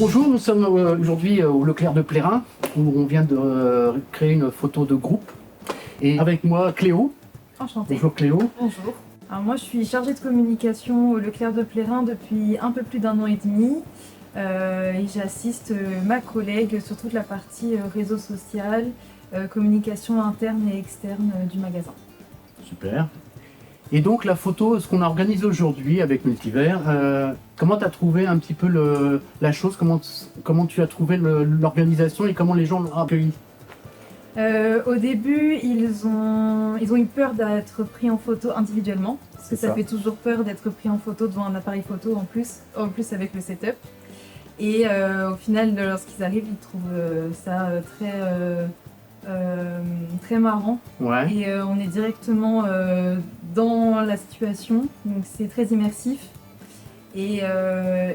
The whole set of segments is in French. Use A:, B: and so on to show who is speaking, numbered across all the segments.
A: Bonjour, nous sommes aujourd'hui au Leclerc de Plérin où on vient de créer une photo de groupe. Et avec moi Cléo.
B: Enchantée.
A: Bonjour Cléo.
B: Bonjour. Alors moi je suis chargée de communication au Leclerc de Plérin depuis un peu plus d'1 an et demi. Et j'assiste ma collègue sur toute la partie réseau social, communication interne et externe du magasin.
A: Super. Et donc la photo, ce qu'on a organisé aujourd'hui avec Multivers, comment tu as trouvé un petit peu la chose, comment tu as trouvé l'organisation et comment les gens l'ont accueilli?
B: Au début, ils ont eu peur d'être pris en photo individuellement, parce que ça fait toujours peur d'être pris en photo devant un appareil photo en plus avec le setup. Et au final, lorsqu'ils arrivent, ils trouvent ça très marrant.
A: Ouais.
B: Et on est directement dans la situation, donc c'est très immersif. Et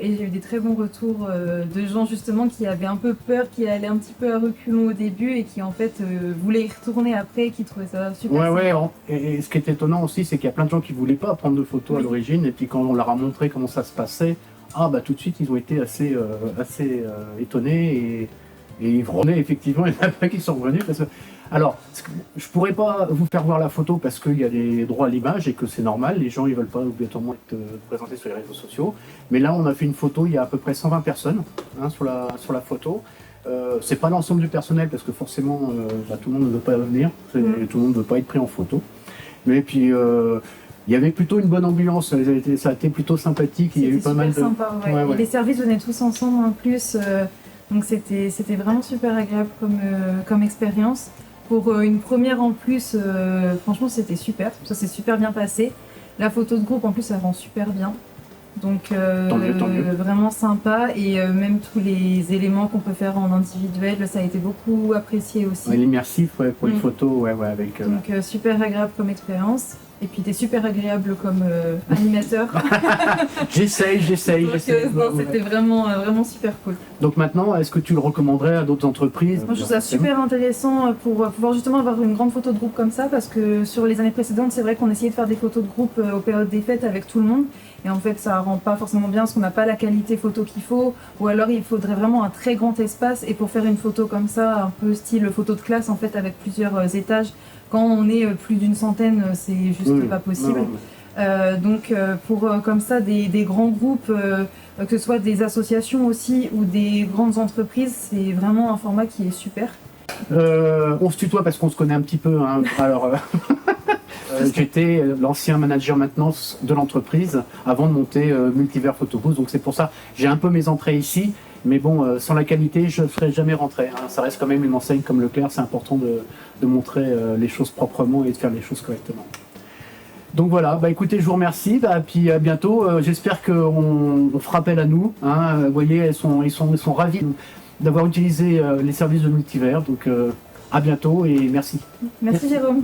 B: j'ai eu des très bons retours de gens justement qui avaient un peu peur, qui allaient un petit peu à reculons au début et qui en fait voulaient y retourner après, qui trouvaient ça super.
A: Ouais. Et ce qui est étonnant aussi, c'est qu'il y a plein de gens qui ne voulaient pas prendre de photos à l'origine, et puis quand on leur a montré comment ça se passait, tout de suite ils ont été assez étonnés et ils revenaient effectivement. Il y en a plein qui sont revenus parce que... Alors, je pourrais pas vous faire voir la photo parce qu'il y a des droits à l'image et que c'est normal, les gens ils veulent pas obligatoirement être présentés sur les réseaux sociaux. Mais là on a fait une photo, il y a à peu près 120 personnes sur la photo. C'est pas l'ensemble du personnel parce que forcément tout le monde ne veut pas venir, tout le monde ne veut pas être pris en photo. Mais puis il y avait plutôt une bonne ambiance, ça a été plutôt sympathique, il y a eu pas mal de...
B: Sympa, ouais. Et les services venaient tous ensemble en plus, donc c'était vraiment super agréable comme expérience. Pour une première en plus, franchement c'était super, ça s'est super bien passé. La photo de groupe en plus elle rend super bien, donc
A: tant mieux.
B: Vraiment sympa, et même tous les éléments qu'on peut faire en individuel, ça a été beaucoup apprécié aussi.
A: Ouais, l'immersif pour les photos, avec...
B: Donc super agréable comme expérience. Et puis t'es super agréable comme animateur.
A: J'essaye.
B: Non, c'était vraiment super cool.
A: Donc maintenant, est-ce que tu le recommanderais à d'autres entreprises?
B: Moi je trouve ça super intéressant pour pouvoir justement avoir une grande photo de groupe comme ça, parce que sur les années précédentes, c'est vrai qu'on essayait de faire des photos de groupe aux périodes des fêtes avec tout le monde. Et en fait ça rend pas forcément bien parce qu'on n'a pas la qualité photo qu'il faut, ou alors il faudrait vraiment un très grand espace, et pour faire une photo comme ça, un peu style photo de classe en fait avec plusieurs étages, quand on est plus d'une centaine, c'est juste pas possible. Donc pour comme ça des grands groupes, que ce soit des associations aussi ou des grandes entreprises, c'est vraiment un format qui est super.
A: On se tutoie parce qu'on se connaît un petit peu, hein. Alors j'étais l'ancien manager maintenance de l'entreprise avant de monter Multivers Photobooth, donc c'est pour ça j'ai un peu mes entrées ici. Mais bon, sans la qualité, je ne serais jamais rentré, hein. Ça reste quand même une enseigne comme Leclerc, c'est important de montrer les choses proprement et de faire les choses correctement. Donc voilà, écoutez, je vous remercie, puis à bientôt. J'espère qu'on fera appel à nous, hein. Vous voyez, ils sont ravis d'avoir utilisé les services de Multivers, donc à bientôt et merci.
B: Merci Jérôme.